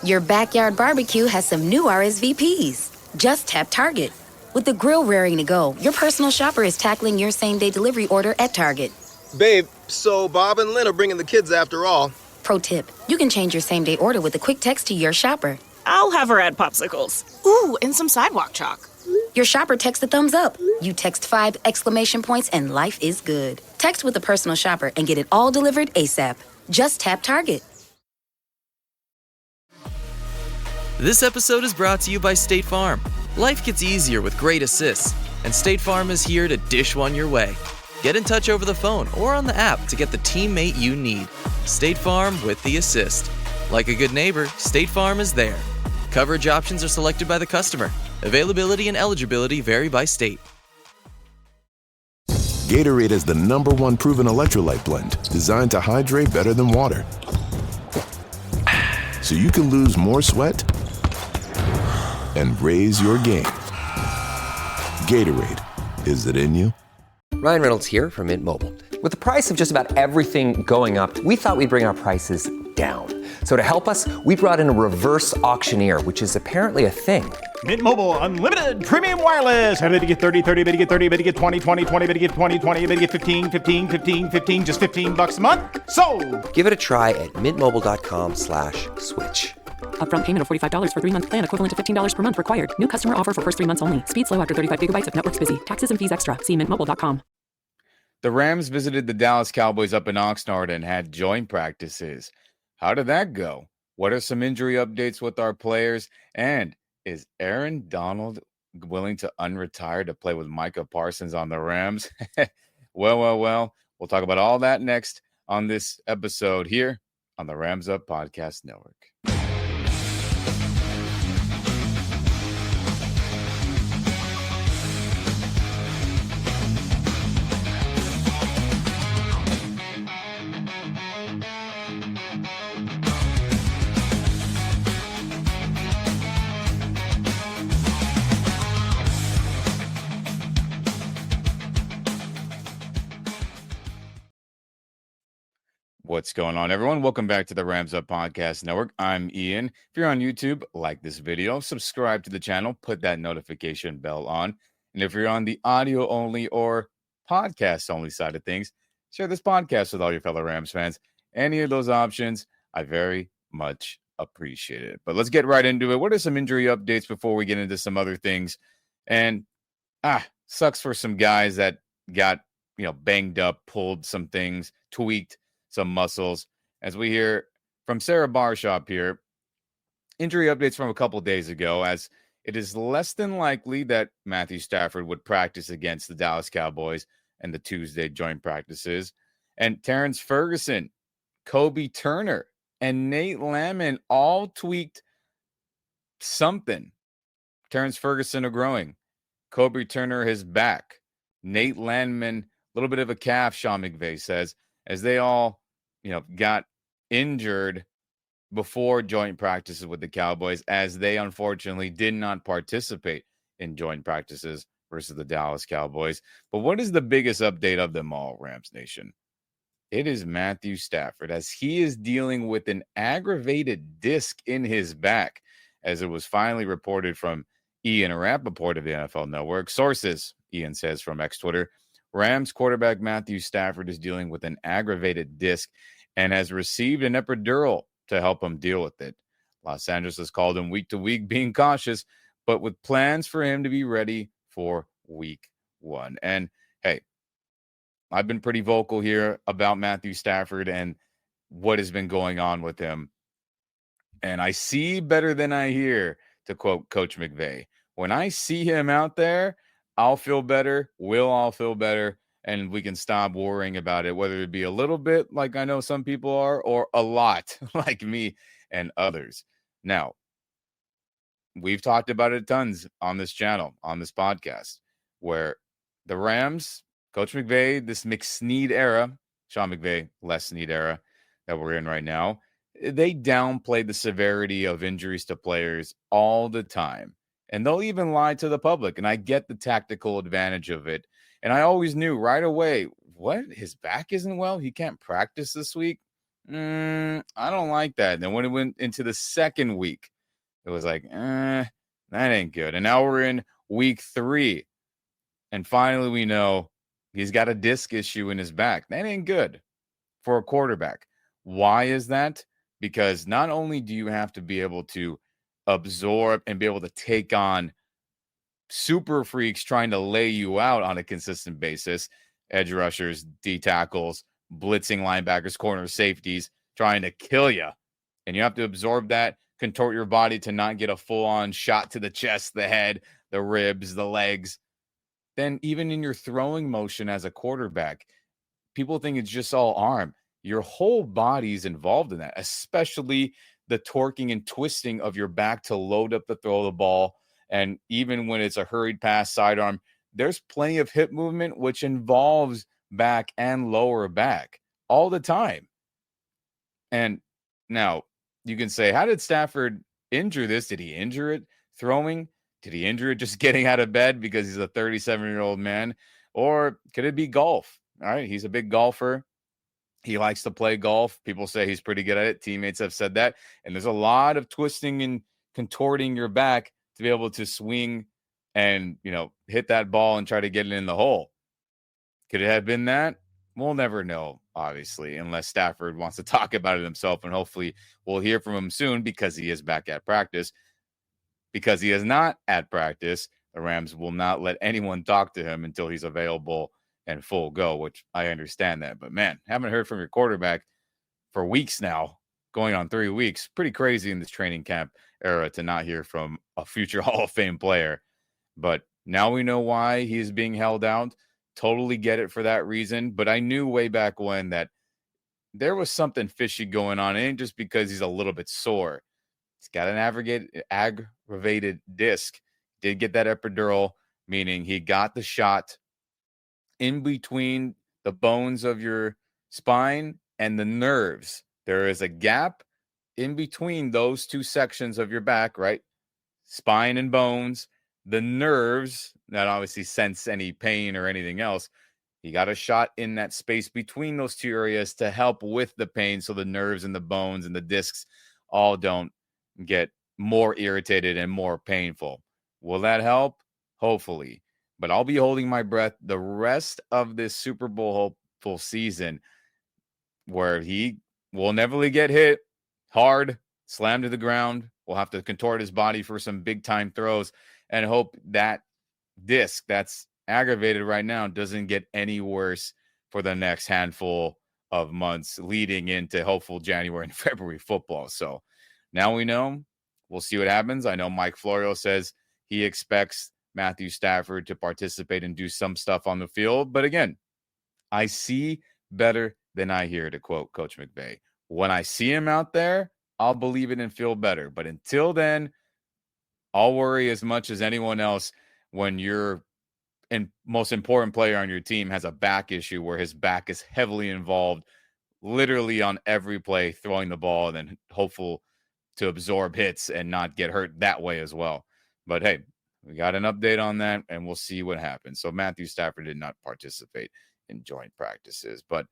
Your backyard barbecue has some new RSVPs. Just tap Target. With the grill raring to go, your personal shopper is tackling your same-day delivery order at Target. Babe, so Bob and Lynn are bringing the kids after all. Pro tip, you can change your same-day order with a quick text to your shopper. I'll have her add popsicles. Ooh, and some sidewalk chalk. Your shopper texts a thumbs up. You text 5 exclamation points and life is good. Text with a personal shopper and get it all delivered ASAP. Just tap Target. This episode is brought to you by State Farm. Life gets easier with great assists, and State Farm is here to dish one your way. Get in touch over the phone or on the app to get the teammate you need. State Farm with the assist. Like a good neighbor, State Farm is there. Coverage options are selected by the customer. Availability and eligibility vary by state. Gatorade is the #1 proven electrolyte blend designed to hydrate better than water. So you can lose more sweat and raise your game. Gatorade, is it in you? Ryan Reynolds here from Mint Mobile. With the price of just about everything going up, we thought we'd bring our prices down. So to help us, we brought in a reverse auctioneer, which is apparently a thing. Mint Mobile Unlimited Premium Wireless. How to get 30, 30, bit to get 30, bit to get 20, 20, 20, bit to get 20, 20, bit to get 15, 15, 15, 15, just $15 a month? Sold! Give it a try at mintmobile.com/switch. Upfront payment of $45 for 3-month plan, equivalent to $15 per month required. New customer offer for first 3 months only. Speed slow after 35 gigabytes if network's busy. Taxes and fees extra. See mintmobile.com. The Rams visited the Dallas Cowboys up in Oxnard and had joint practices. How did that go? What are some injury updates with our players? And is Aaron Donald willing to unretire to play with Micah Parsons on the Rams? Well. We'll talk about all that next on this episode here on the Rams Up Podcast Network. What's going on, everyone? Welcome back to the Rams Up Podcast Network. I'm Ian. If you're on YouTube, like this video, subscribe to the channel, put that notification bell on. And if you're on the audio only or podcast only side of things, share this podcast with all your fellow Rams fans. Any of those options, I very much appreciate it. But let's get right into it. What are some injury updates before we get into some other things? And sucks for some guys that got, banged up, pulled some things, tweaked some muscles. As we hear from Sarah Barshop here, injury updates from a couple days ago, as it is less than likely that Matthew Stafford would practice against the Dallas Cowboys and the Tuesday joint practices. And Terrence Ferguson, Kobe Turner, and Nate Landman all tweaked something. Terrence Ferguson are growing. Kobe Turner is back. Nate Landman, a little bit of a calf, Sean McVay says, as they all, got injured before joint practices with the Cowboys, as they unfortunately did not participate in joint practices versus the Dallas Cowboys. But what is the biggest update of them all, Rams Nation? It is Matthew Stafford, as he is dealing with an aggravated disc in his back, as it was finally reported from Ian Rappaport of the NFL Network. Sources, Ian says from X Twitter, Rams quarterback Matthew Stafford is dealing with an aggravated disc and has received an epidural to help him deal with it. Los Angeles has called him week to week, being cautious, but with plans for him to be ready for week 1. And hey, I've been pretty vocal here about Matthew Stafford and what has been going on with him. And I see better than I hear, to quote Coach McVay. When I see him out there, I'll feel better, we'll all feel better, and we can stop worrying about it, whether it be a little bit like I know some people are, or a lot like me and others. Now, we've talked about it tons on this channel, on this podcast, where the Rams, Coach McVay, this McSnead era, Sean McVay, less Snead era that we're in right now, they downplay the severity of injuries to players all the time. And they'll even lie to the public. And I get the tactical advantage of it. And I always knew right away, what? His back isn't well? He can't practice this week? I don't like that. And then when it went into the second week, it was like, that ain't good. And now we're in week 3. And finally we know he's got a disc issue in his back. That ain't good for a quarterback. Why is that? Because not only do you have to be able to absorb and be able to take on super freaks trying to lay you out on a consistent basis, edge rushers, D tackles, blitzing linebackers, corners, safeties, trying to kill you. And you have to absorb that, contort your body to not get a full-on shot to the chest, the head, the ribs, the legs. Then even in your throwing motion as a quarterback, people think it's just all arm. Your whole body's involved in that, especially the torquing and twisting of your back to load up the throw of the ball. And even when it's a hurried pass sidearm, there's plenty of hip movement, which involves back and lower back all the time. And now you can say, how did Stafford injure this? Did he injure it throwing? Did he injure it just getting out of bed because he's a 37-year-old man? Or could it be golf? All right, he's a big golfer. He likes to play golf. People say he's pretty good at it. Teammates have said that. And there's a lot of twisting and contorting your back to be able to swing and, hit that ball and try to get it in the hole. Could it have been that? We'll never know, obviously, unless Stafford wants to talk about it himself. And hopefully we'll hear from him soon because he is back at practice. Because he is not at practice, the Rams will not let anyone talk to him until he's available and full go, which I understand that. But, man, haven't heard from your quarterback for weeks now, going on 3 weeks. Pretty crazy in this training camp era to not hear from a future Hall of Fame player. But now we know why he's being held out. Totally get it for that reason. But I knew way back when that there was something fishy going on. It ain't just because he's a little bit sore. He's got an aggravated disc. Did get that epidural, meaning he got the shot in between the bones of your spine and the nerves. There is a gap in between those two sections of your back, right? Spine and bones. The nerves that obviously sense any pain or anything else. He got a shot in that space between those two areas to help with the pain so the nerves and the bones and the discs all don't get more irritated and more painful. Will that help? Hopefully. But I'll be holding my breath the rest of this Super Bowl hopeful season where he will never get hit hard, slammed to the ground. We'll have to contort his body for some big-time throws and hope that disc that's aggravated right now doesn't get any worse for the next handful of months leading into hopeful January and February football. So now we know. We'll see what happens. I know Mike Florio says he expects Matthew Stafford to participate and do some stuff on the field. But again, I see better than I hear, to quote Coach McVay. When I see him out there, I'll believe it and feel better. But until then, I'll worry as much as anyone else when your most important player on your team has a back issue where his back is heavily involved literally on every play, throwing the ball and then hopeful to absorb hits and not get hurt that way as well. But hey, we got an update on that and we'll see what happens. So Matthew Stafford did not participate in joint practices, but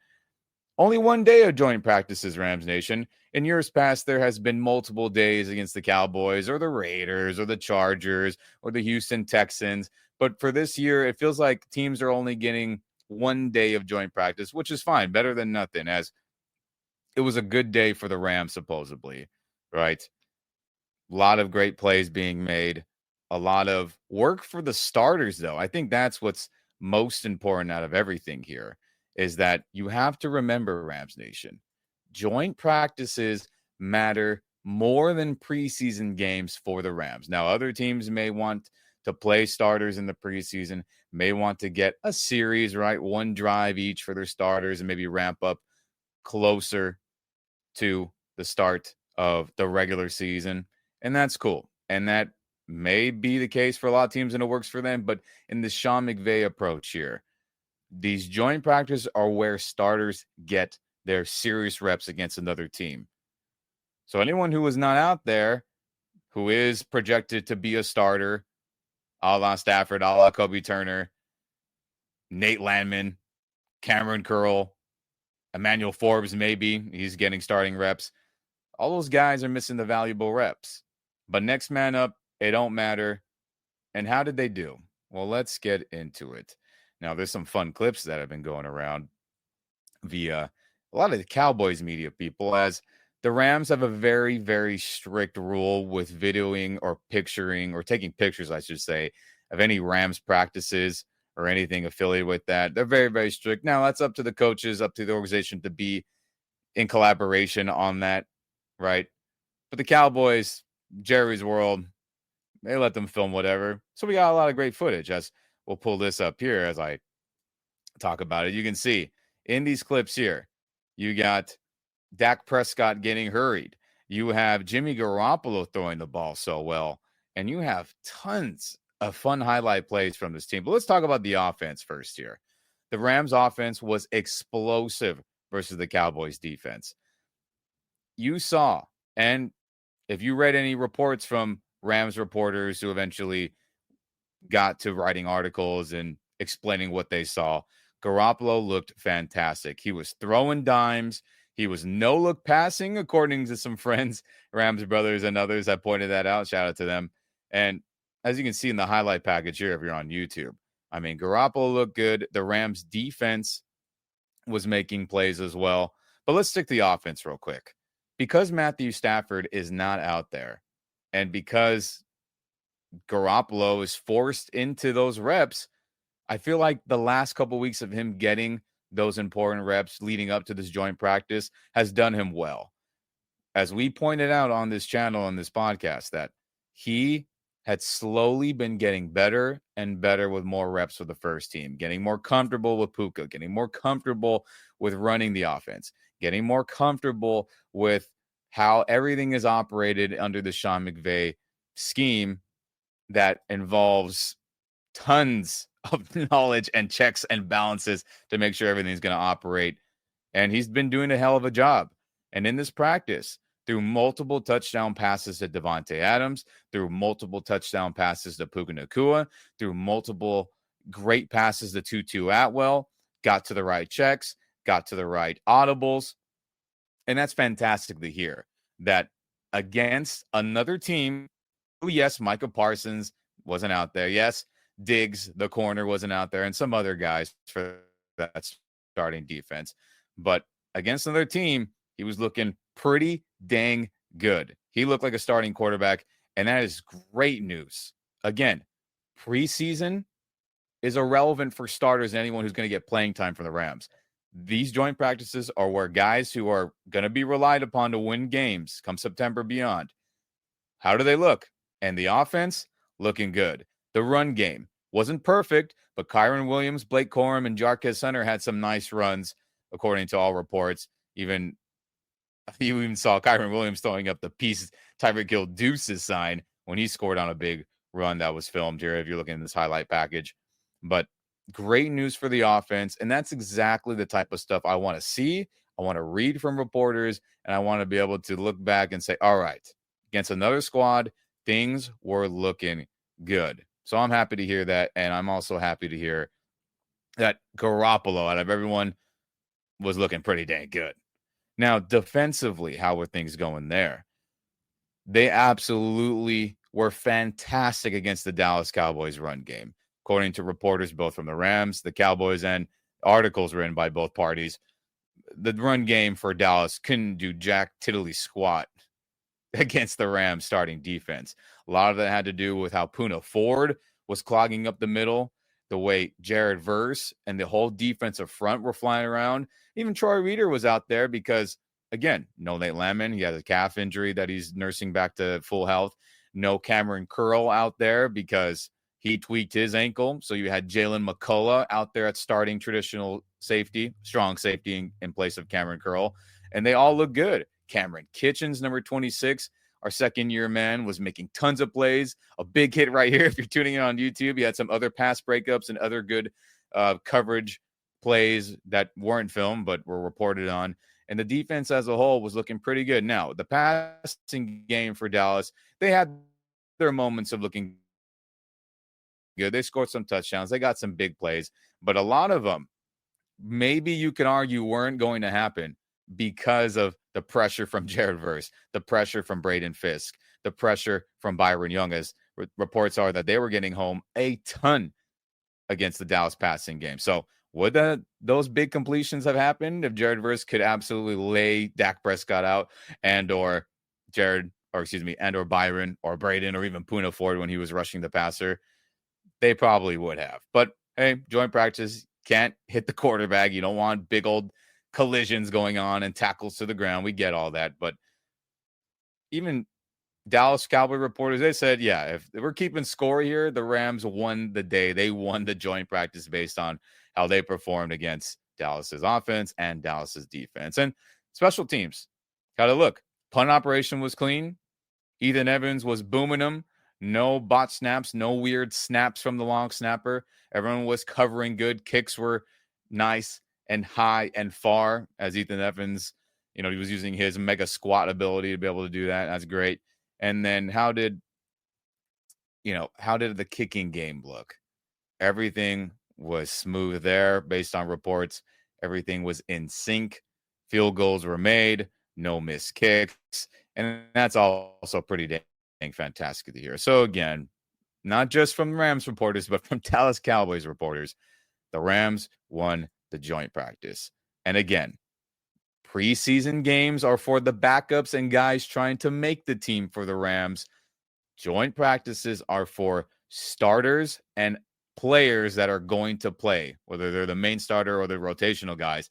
only one day of joint practices, Rams Nation. In years past, there has been multiple days against the Cowboys or the Raiders or the Chargers or the Houston Texans. But for this year, it feels like teams are only getting one day of joint practice, which is fine, better than nothing, as it was a good day for the Rams, supposedly, right? A lot of great plays being made, a lot of work for the starters, though. I think that's what's most important out of everything here, is that you have to remember, Rams Nation, joint practices matter more than preseason games for the Rams. Now, other teams may want to play starters in the preseason, may want to get a series, right? One drive each for their starters and maybe ramp up closer to the start of the regular season. And that's cool. And that may be the case for a lot of teams and it works for them. But in the Sean McVay approach here, these joint practices are where starters get their serious reps against another team. So anyone who is not out there, who is projected to be a starter, a la Stafford, a la Kobe Turner, Nate Landman, Cameron Curl, Emmanuel Forbes, maybe he's getting starting reps. All those guys are missing the valuable reps. But next man up, it don't matter. And how did they do? Well, let's get into it. Now, there's some fun clips that have been going around via a lot of the Cowboys media people, as the Rams have a very, very strict rule with videoing or picturing or taking pictures, I should say, of any Rams practices or anything affiliated with that. They're very, very strict. Now, that's up to the coaches, up to the organization to be in collaboration on that, right? But the Cowboys, Jerry's world, they let them film whatever. So we got a lot of great footage. As we'll pull this up here as I talk about it. You can see in these clips here, you got Dak Prescott getting hurried. You have Jimmy Garoppolo throwing the ball so well. And you have tons of fun highlight plays from this team. But let's talk about the offense first here. The Rams offense was explosive versus the Cowboys defense. You saw, and if you read any reports from Rams reporters who eventually got to writing articles and explaining what they saw, Garoppolo looked fantastic. He was throwing dimes. He was no-look passing, according to some friends, Rams brothers and others that pointed that out. Shout out to them. And as you can see in the highlight package here, if you're on YouTube, I mean, Garoppolo looked good. The Rams defense was making plays as well. But let's stick to the offense real quick. Because Matthew Stafford is not out there, and because Garoppolo is forced into those reps, I feel like the last couple weeks of him getting those important reps leading up to this joint practice has done him well. As we pointed out on this channel, on this podcast, that he had slowly been getting better and better with more reps for the first team, getting more comfortable with Puka, getting more comfortable with running the offense, getting more comfortable with how everything is operated under the Sean McVay scheme that involves tons of knowledge and checks and balances to make sure everything's going to operate. And he's been doing a hell of a job. And in this practice, through multiple touchdown passes to Devontae Adams, through multiple touchdown passes to Puka Nacua, through multiple great passes to Tutu Atwell, got to the right checks, got to the right audibles. And that's fantastic to hear that against another team who, yes, Micah Parsons wasn't out there. Yes, Diggs, the corner, wasn't out there, and some other guys for that starting defense. But against another team, he was looking pretty dang good. He looked like a starting quarterback, and that is great news. Again, preseason is irrelevant for starters and anyone who's going to get playing time from the Rams. These joint practices are where guys who are going to be relied upon to win games come September beyond. How do they look? And the offense, looking good. The run game wasn't perfect, but Kyron Williams, Blake Corum, and Jarquez Hunter had some nice runs, according to all reports. You even saw Kyron Williams throwing up the Peace Tyreek Hill Deuces sign when he scored on a big run that was filmed here, if you're looking at this highlight package. But great news for the offense, and that's exactly the type of stuff I want to see. I want to read from reporters, and I want to be able to look back and say, all right, against another squad, things were looking good. So I'm happy to hear that, and I'm also happy to hear that Garoppolo, out of everyone, was looking pretty dang good. Now, defensively, how were things going there? They absolutely were fantastic against the Dallas Cowboys run game. According to reporters both from the Rams, the Cowboys, and articles written by both parties, the run game for Dallas couldn't do jack tiddly squat against the Rams starting defense. A lot of that had to do with how Poona Ford was clogging up the middle, the way Jared Verse and the whole defensive front were flying around. Even Troy Reader was out there because, again, no Nate Landman. He has a calf injury that he's nursing back to full health. No Cameron Curl out there because he tweaked his ankle. So you had Jalen McCullough out there at starting traditional safety, strong safety in place of Cameron Curl. And they all look good. Cameron Kitchens, number 26, our second-year man, was making tons of plays. A big hit right here. If you're tuning in on YouTube, he had some other pass breakups and other good coverage plays that weren't filmed but were reported on. And the defense as a whole was looking pretty good. Now, the passing game for Dallas, they had their moments of looking good. They scored some touchdowns. They got some big plays, but a lot of them maybe you can argue weren't going to happen because of the pressure from Jared Verse, the pressure from Braden Fisk, the pressure from Byron Young, as reports are that they were getting home a ton against the Dallas passing game. So would those big completions have happened if Jared Verse could absolutely lay Dak Prescott out or Byron or Braden or even Puna Ford when he was rushing the passer? They probably would have. But hey, joint practice, can't hit the quarterback. You don't want big old collisions going on and tackles to the ground. We get all that. But even Dallas Cowboy reporters, they said, yeah, if we're keeping score here, the Rams won the day. They won the joint practice based on how they performed against Dallas's offense and Dallas's defense. And special teams, gotta look. Punt operation was clean. Ethan Evans was booming them. No bot snaps, no weird snaps from the long snapper. Everyone was covering good. Kicks were nice and high and far, as Ethan Evans, he was using his mega squat ability to be able to do that. That's great. And then how did the kicking game look? Everything was smooth there based on reports. Everything was in sync. Field goals were made, no missed kicks. And that's also pretty dang fantastic to hear. So again, not just from Rams reporters, but from Dallas Cowboys reporters, the Rams won the joint practice. And again, preseason games are for the backups and guys trying to make the team for the Rams. Joint practices are for starters and players that are going to play, whether they're the main starter or the rotational guys.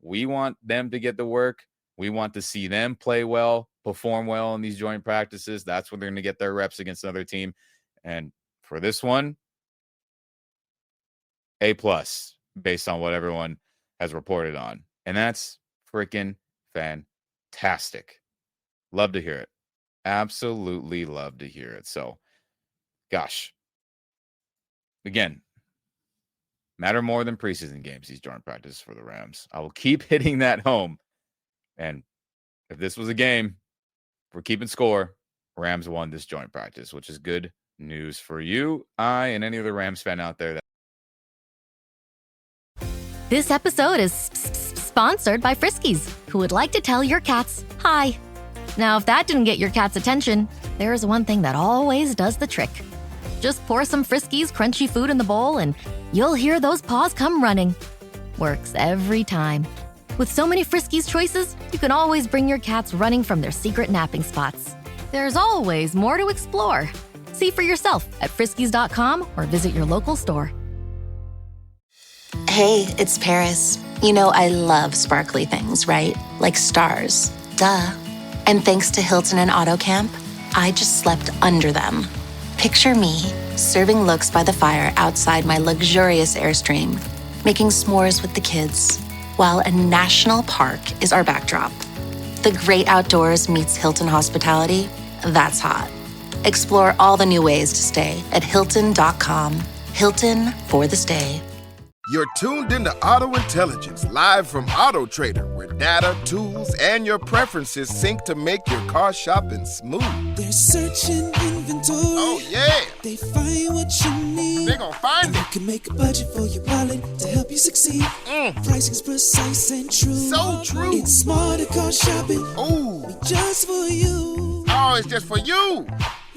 We want them to get the work. We want to see them play well, perform well in these joint practices. That's when they're going to get their reps against another team. And for this one, A+ based on what everyone has reported on. And that's freaking fantastic. Love to hear it. Absolutely love to hear it. So, gosh. Again, matter more than preseason games, these joint practices for the Rams. I will keep hitting that home. And if this was a game, we're keeping score. Rams won this joint practice, which is good news for you, I, and any other Rams fan out there. This episode is sponsored by Friskies, who would like to tell your cats hi. Now, if that didn't get your cat's attention, there is one thing that always does the trick. Just pour some Friskies crunchy food in the bowl and you'll hear those paws come running. Works every time. With so many Friskies choices, you can always bring your cats running from their secret napping spots. There's always more to explore. See for yourself at friskies.com or visit your local store. Hey, it's Paris. You know I love sparkly things, right? Like stars. Duh. And thanks to Hilton and AutoCamp, I just slept under them. Picture me, serving looks by the fire outside my luxurious Airstream, making s'mores with the kids, while a national park is our backdrop. The great outdoors meets Hilton hospitality. That's hot. Explore all the new ways to stay at Hilton.com. Hilton for the stay. You're tuned into Auto Intelligence, live from Auto Trader, where data, tools, and your preferences sync to make your car shopping smooth. They're searching inventory. Oh, yeah. They find what you need. They're gonna find it. You can make a budget for your wallet to help you succeed. Pricing's precise and true. So true. It's smarter car shopping. Ooh. Just for you. Oh, it's just for you.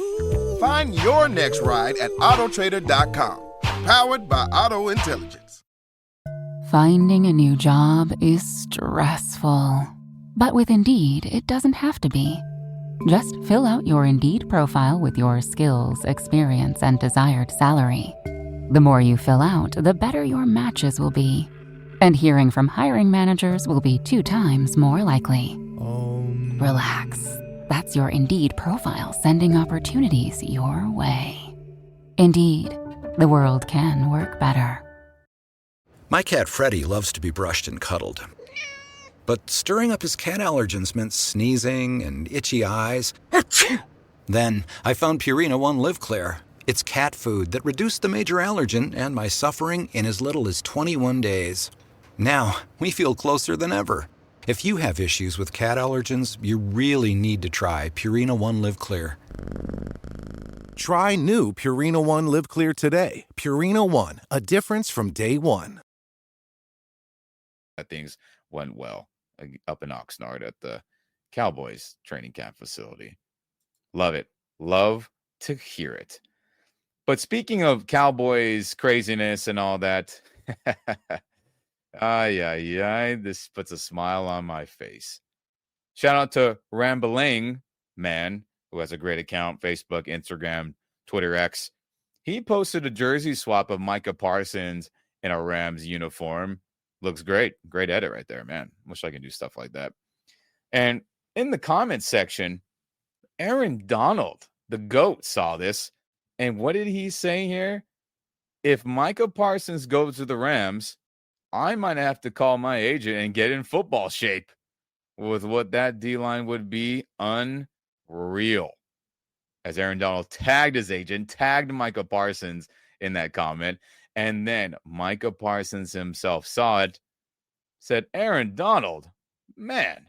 Ooh. Find your next ride at autotrader.com. Powered by Auto Intelligence. Finding a new job is stressful. But with Indeed, it doesn't have to be. Just fill out your Indeed profile with your skills, experience, and desired salary. The more you fill out, the better your matches will be. And hearing from hiring managers will be 2 times more likely. Relax. That's your Indeed profile sending opportunities your way. Indeed, the world can work better. My cat Freddie loves to be brushed and cuddled. But stirring up his cat allergens meant sneezing and itchy eyes. Then I found Purina One Live Clear. It's cat food that reduced the major allergen and my suffering in as little as 21 days. Now, we feel closer than ever. If you have issues with cat allergens, you really need to try Purina One Live Clear. Try new Purina One Live Clear today. Purina One, a difference from day one. things went well up in Oxnard at the Cowboys training camp facility. Love it. Love to hear it. But speaking of Cowboys craziness and all that, this puts a smile on my face. Shout out to Rambling Man, who has a great account, Facebook, Instagram, Twitter X. He posted a jersey swap of Micah Parsons in a Rams uniform. Looks great. Great edit right there, man. Wish I could do stuff like that. And in the comments section, Aaron Donald, the GOAT, saw this. And what did he say here? If Micah Parsons goes to the Rams, I might have to call my agent and get in football shape. With what that D-line would be unreal. As Aaron Donald tagged his agent, tagged Micah Parsons in that comment, and then Micah Parsons himself saw it, said, Aaron Donald, man,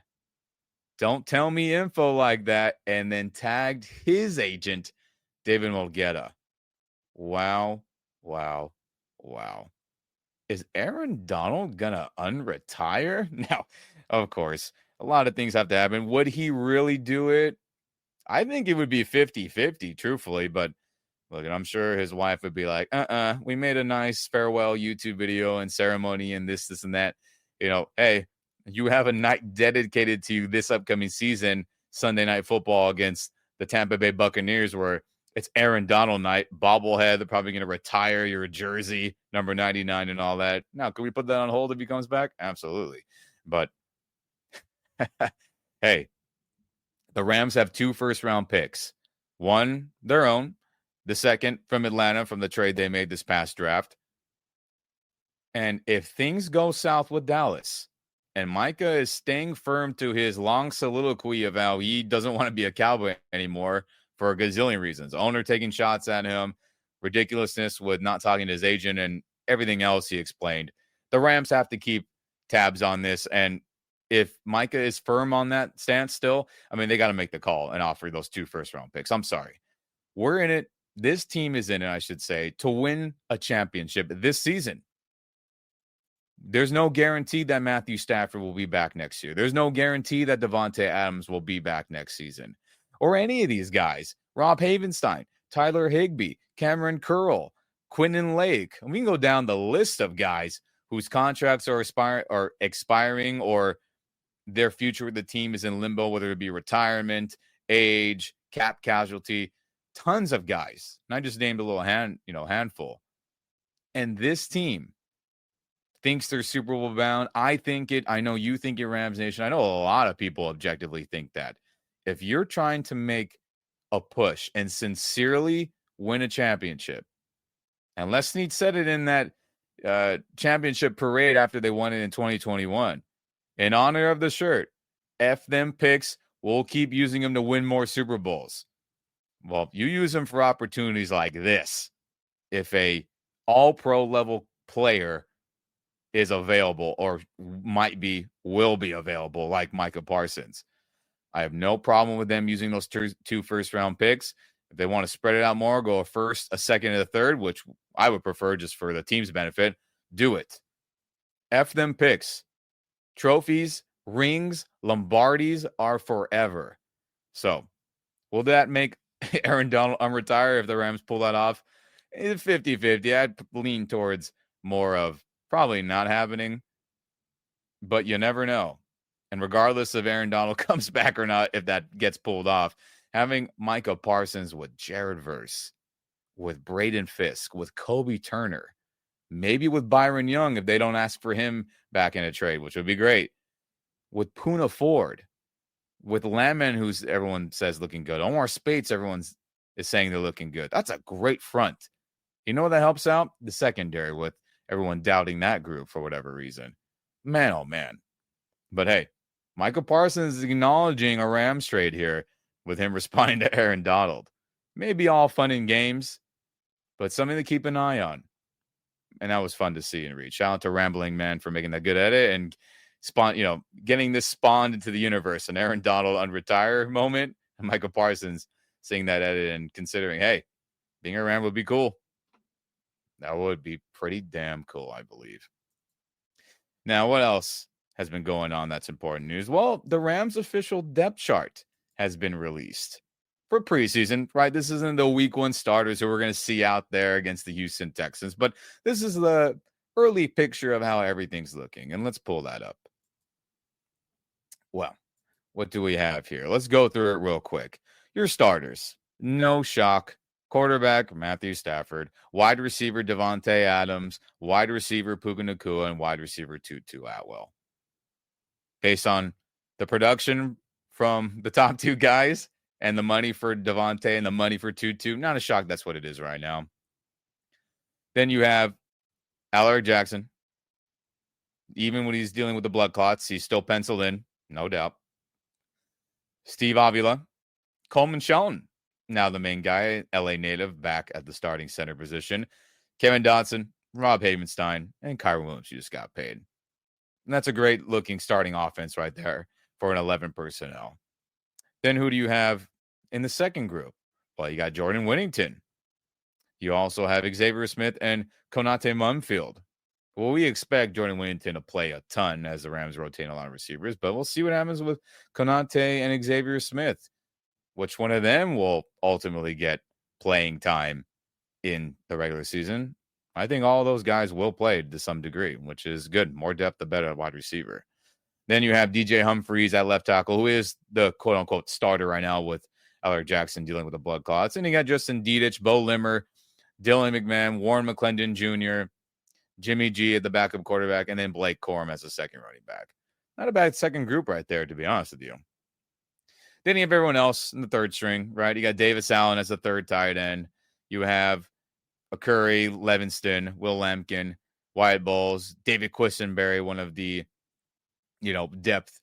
don't tell me info like that, and then tagged his agent, David Mulgeta. Wow. Is Aaron Donald going to unretire? Now, of course, a lot of things have to happen. Would he really do it? I think it would be 50-50, truthfully. But look, I'm sure his wife would be like, we made a nice farewell YouTube video and ceremony and this and that. Hey, you have a night dedicated to this upcoming season, Sunday Night Football against the Tampa Bay Buccaneers, where it's Aaron Donald night, bobblehead. They're probably going to retire your jersey, number 99 and all that. Now, can we put that on hold if he comes back? Absolutely. But hey, the Rams have 2 first-round picks. One, their own. The second from Atlanta from the trade they made this past draft. And if things go south with Dallas, and Micah is staying firm to his long soliloquy of how he doesn't want to be a Cowboy anymore for a gazillion reasons. Owner taking shots at him, ridiculousness with not talking to his agent, and everything else he explained. The Rams have to keep tabs on this, and if Micah is firm on that stance still, they got to make the call and offer those 2 first-round picks. I'm sorry. We're in it. This team is in it, I should say, to win a championship this season. There's no guarantee that Matthew Stafford will be back next year. There's no guarantee that Devontae Adams will be back next season. Or any of these guys. Rob Havenstein, Tyler Higbee, Cameron Curl, Quinton Lake. And we can go down the list of guys whose contracts are expiring or their future with the team is in limbo, whether it be retirement, age, cap casualty, tons of guys. And I just named a little handful. And this team thinks they're Super Bowl bound. I think it. I know you think it, Rams Nation. I know a lot of people objectively think that. If you're trying to make a push and sincerely win a championship, and Les Snead said it in that championship parade after they won it in 2021, in honor of the shirt, F them picks, we'll keep using them to win more Super Bowls. Well, you use them for opportunities like this. If a all-pro level player is available or will be available, like Micah Parsons, I have no problem with them using those 2 first-round picks. If they want to spread it out more, go a first, a second, and a third, which I would prefer just for the team's benefit, do it. F them picks. Trophies, rings, Lombardis are forever. So, will that make Aaron Donald unretire if the Rams pull that off? It's 50-50. I'd lean towards more of probably not happening, but you never know. And regardless if Aaron Donald comes back or not, if that gets pulled off, having Micah Parsons with Jared Verse, with Braden Fisk, with Kobe Turner, maybe with Byron Young if they don't ask for him back in a trade, which would be great, with Poona Ford, with Landman, who's everyone says looking good, Omar Spates, everyone is saying they're looking good. That's a great front. You know what that helps out? The secondary, with everyone doubting that group for whatever reason. Man, oh man. But hey, Micah Parsons is acknowledging a Rams trade here with him responding to Aaron Donald. Maybe all fun and games, but something to keep an eye on. And that was fun to see and read. Shout out to Rambling Man for making that good edit and getting this spawned into the universe. An Aaron Donald unretire moment, and Micah Parsons seeing that edit and considering, hey, being a Ram would be cool. That would be pretty damn cool, I believe. Now, what else has been going on that's important news? Well, the Rams official depth chart has been released for preseason, right? This isn't the week one starters who we're going to see out there against the Houston Texans, but this is the early picture of how everything's looking. And let's pull that up. Well, what do we have here? Let's go through it real quick. Your starters, no shock. Quarterback, Matthew Stafford. Wide receiver, Devontae Adams. Wide receiver, Puka Nacua. And wide receiver, Tutu Atwell. Based on the production from the top two guys and the money for Devontae and the money for Tutu, not a shock that's what it is right now. Then you have Alaric Jackson. Even when he's dealing with the blood clots, he's still penciled in, no doubt. Steve Avila. Coleman Shelton. Now the main guy, LA native, back at the starting center position. Kevin Dotson, Rob Havenstein, and Kyron Williams, who just got paid. And that's a great looking starting offense right there for an 11 personnel. Then who do you have in the second group? Well, you got Jordan Whittington. You also have Xavier Smith and Konate Mumfield. Well, we expect Jordan Whittington to play a ton as the Rams rotate a lot of receivers, but we'll see what happens with Konate and Xavier Smith. Which one of them will ultimately get playing time in the regular season? I think all those guys will play to some degree, which is good. More depth, the better at wide receiver. Then you have DJ Humphries at left tackle, who is the quote-unquote starter right now with Alaric Jackson dealing with the blood clots. And you got Justin Dedich, Bo Limmer, Dylan McMahon, Warren McClendon Jr., Jimmy G at the backup quarterback, and then Blake Corum as a second running back. Not a bad second group right there, to be honest with you. Then you have everyone else in the third string, right? You got Davis Allen as the third tight end. You have Curry, Levinston, Will Lampkin, Wyatt Bowles, David Quisenberry, one of the, depth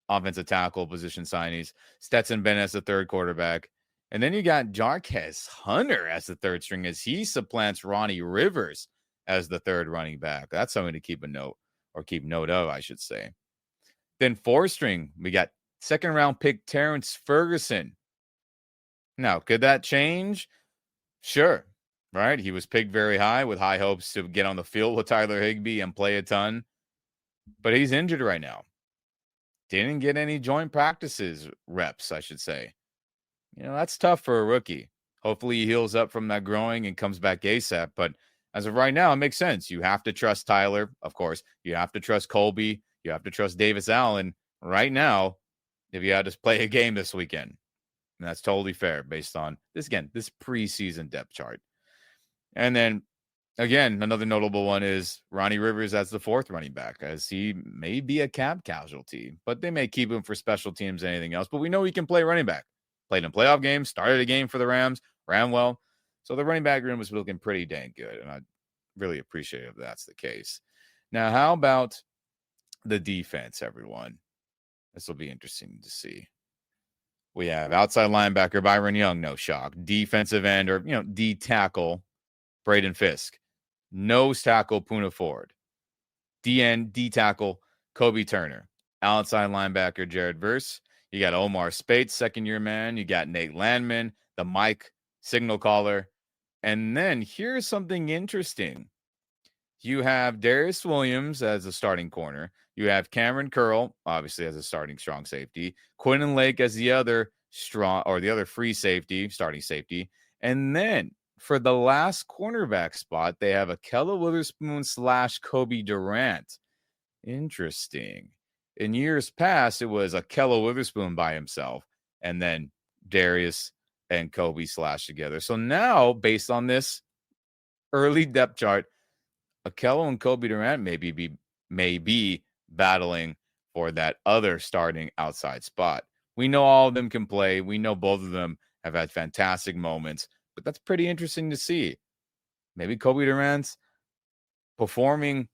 offensive tackle position signees. Stetson Bennett as the third quarterback. And then you got Jarquez Hunter as the third string as he supplants Ronnie Rivers as the third running back. That's something to keep note of, I should say. Then fourth string, we got second round pick Terrence Ferguson. Now, could that change? Sure, right? He was picked very high with high hopes to get on the field with Tyler Higbee and play a ton. But he's injured right now. Didn't get any joint practices reps, I should say. That's tough for a rookie. Hopefully he heals up from that groin and comes back ASAP. But as of right now, it makes sense. You have to trust Tyler, of course. You have to trust Colby. You have to trust Davis Allen. Right now, if you had to play a game this weekend. And that's totally fair based on this preseason depth chart. And then, again, another notable one is Ronnie Rivers as the fourth running back, as he may be a cap casualty, but they may keep him for special teams and anything else. But we know he can play running back. Played in playoff games, started a game for the Rams, ran well. So the running back room was looking pretty dang good, and I really appreciate it if that's the case. Now, how about the defense, everyone? This will be interesting to see. We have outside linebacker Byron Young, no shock. Defensive end or, D tackle Braden Fisk. Nose tackle Poona Ford. D tackle Kobe Turner. Outside linebacker Jared Verse. You got Omar Spates, second-year man. You got Nate Landman, the Mike signal caller. And then here's something interesting. You have Darius Williams as a starting corner. You have Cameron Curl, obviously, as a starting strong safety. Quinton Lake as the other free safety, starting safety. And then for the last cornerback spot, they have Akella Witherspoon / Kobe Durant. Interesting. In years past, it was Akella Witherspoon by himself, and then Darius and Kobe / together. So now, based on this early depth chart, Akella and Kobe Durant may be battling for that other starting outside spot. We know all of them can play. We know both of them have had fantastic moments, but that's pretty interesting to see. Maybe Kobe Durant's performing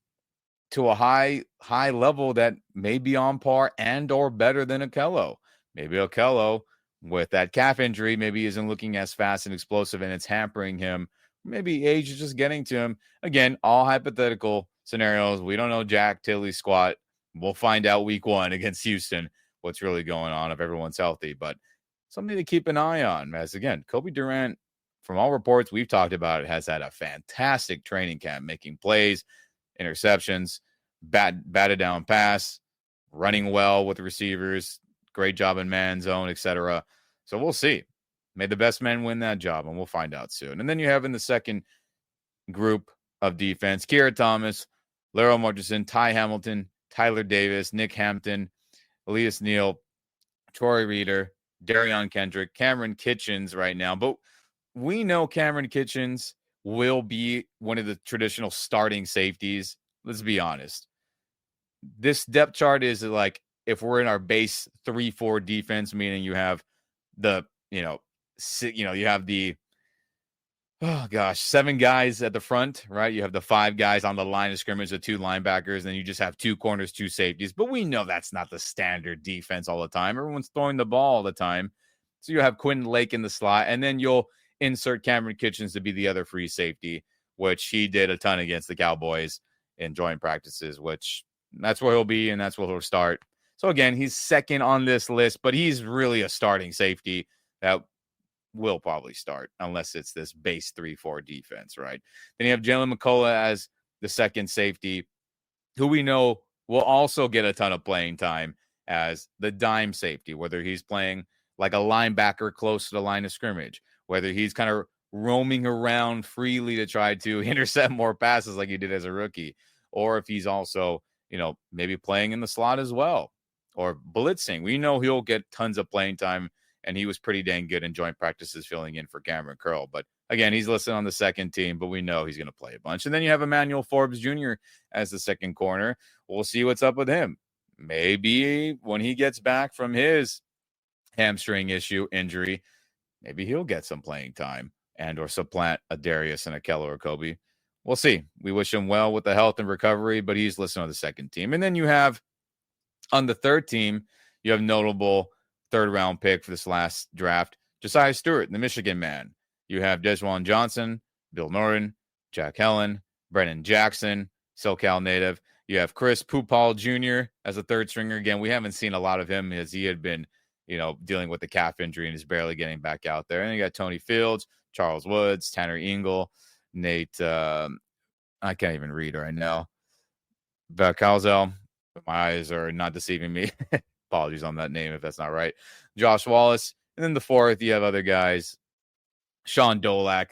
to a high level that may be on par and or better than Akella. Maybe Akella, with that calf injury, maybe isn't looking as fast and explosive, and it's hampering him. Maybe age is just getting to him. Again, all hypothetical scenarios. We don't know Jack Tilley's squat. We'll find out week 1 against Houston what's really going on if everyone's healthy. But something to keep an eye on, as, again, Kobe Durant, from all reports we've talked about it, has had a fantastic training camp, making plays, interceptions, batted down pass, running well with receivers, great job in man zone, etc. So we'll see. May the best man win that job, and we'll find out soon. And then you have in the second group of defense, Kiera Thomas, Laryl Murchison, Ty Hamilton, Tyler Davis, Nick Hampton, Elias Neal, Troy Reader, Darion Kendrick, Cameron Kitchens right now. But we know Cameron Kitchens will be one of the traditional starting safeties. Let's be honest. This depth chart is like if we're in our base 3-4 defense, meaning you have the, you have the, 7 guys at the front, right? You have the 5 guys on the line of scrimmage, the 2 linebackers, and then you just have 2 corners, 2 safeties. But we know that's not the standard defense all the time. Everyone's throwing the ball all the time. So you have Quentin Lake in the slot, and then you'll insert Cameron Kitchens to be the other free safety, which he did a ton against the Cowboys in joint practices, which that's where he'll be, and that's where he'll start. So again, he's second on this list, but he's really a starting safety that will probably start unless it's this base 3-4 defense, right? Then you have Jalen McCullough as the second safety, who we know will also get a ton of playing time as the dime safety, whether he's playing like a linebacker close to the line of scrimmage, whether he's kind of roaming around freely to try to intercept more passes like he did as a rookie, or if he's also, maybe playing in the slot as well, or blitzing. We know he'll get tons of playing time, and he was pretty dang good in joint practices filling in for Cameron Curl. But again, he's listed on the second team, but we know he's going to play a bunch. And then you have Emmanuel Forbes Jr. as the second corner. We'll see what's up with him. Maybe when he gets back from his hamstring injury, maybe he'll get some playing time and or supplant a Darius and a Keller or Kobe. We'll see. We wish him well with the health and recovery, but he's listed on the second team. And then you have on the third team, you have notable third-round pick for this last draft, Josiah Stewart, the Michigan man. You have Desjuan Johnson, Bill Norton, Jack Helen, Brennan Jackson, SoCal native. You have Chris Pupal Jr. as a third stringer. Again, we haven't seen a lot of him as he had been, dealing with the calf injury and is barely getting back out there. And you got Tony Fields, Charles Woods, Tanner Engel, Nate, I can't even read right now. Calzel, my eyes are not deceiving me. Apologies on that name if that's not right. Josh Wallace. And then the fourth, you have other guys. Sean Dolak,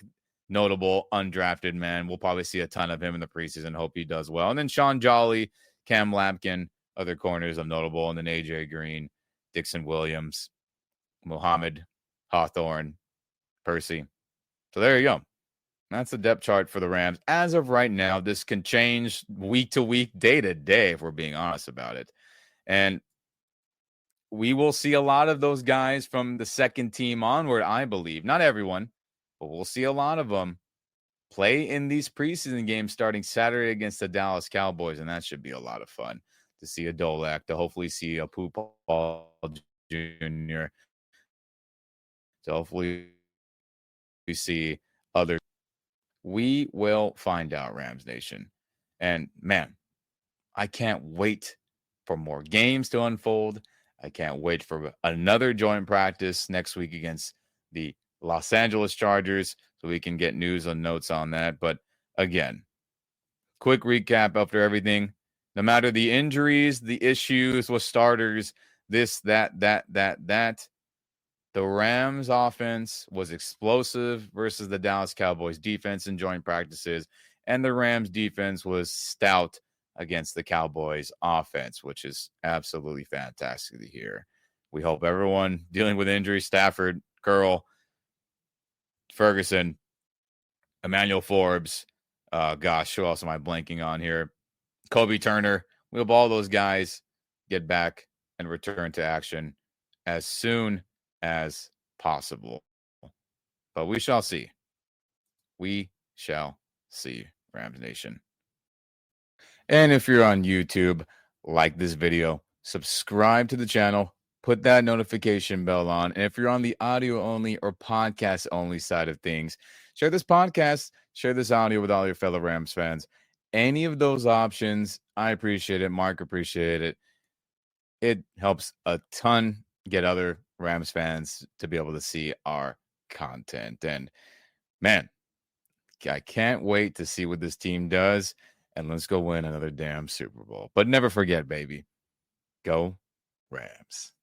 notable undrafted man. We'll probably see a ton of him in the preseason. Hope he does well. And then Sean Jolly, Cam Lampkin, other corners of notable. And then AJ Green, Dixon Williams, Muhammad, Hawthorne, Percy. So there you go. That's the depth chart for the Rams. As of right now, this can change week to week, day to day, if we're being honest about it. And we will see a lot of those guys from the second team onward, I believe. Not everyone, but we'll see a lot of them play in these preseason games starting Saturday against the Dallas Cowboys, and that should be a lot of fun to see a Dolak, to hopefully see a Pupal Jr., to hopefully we see others. We will find out, Rams Nation. And, man, I can't wait for more games to unfold. I can't wait for another joint practice next week against the Los Angeles Chargers so we can get news and notes on that. But, again, quick recap after everything. No matter the injuries, the issues with starters, this, that, the Rams offense was explosive versus the Dallas Cowboys defense in joint practices, and the Rams defense was stout against the Cowboys offense, which is absolutely fantastic to hear. We hope everyone dealing with injuries, Stafford, Curl, Ferguson, Emmanuel Forbes, who else am I blanking on here? Kobe Turner. We hope all those guys get back and return to action as soon as possible. But we shall see. We shall see, Rams Nation. And if you're on YouTube, like this video, subscribe to the channel, put that notification bell on. And if you're on the audio only or podcast only side of things, share this podcast, share this audio with all your fellow Rams fans. Any of those options, I appreciate it. Mark appreciate it. It helps a ton get other Rams fans to be able to see our content. And man, I can't wait to see what this team does and let's go win another damn Super Bowl. But never forget, baby, go Rams.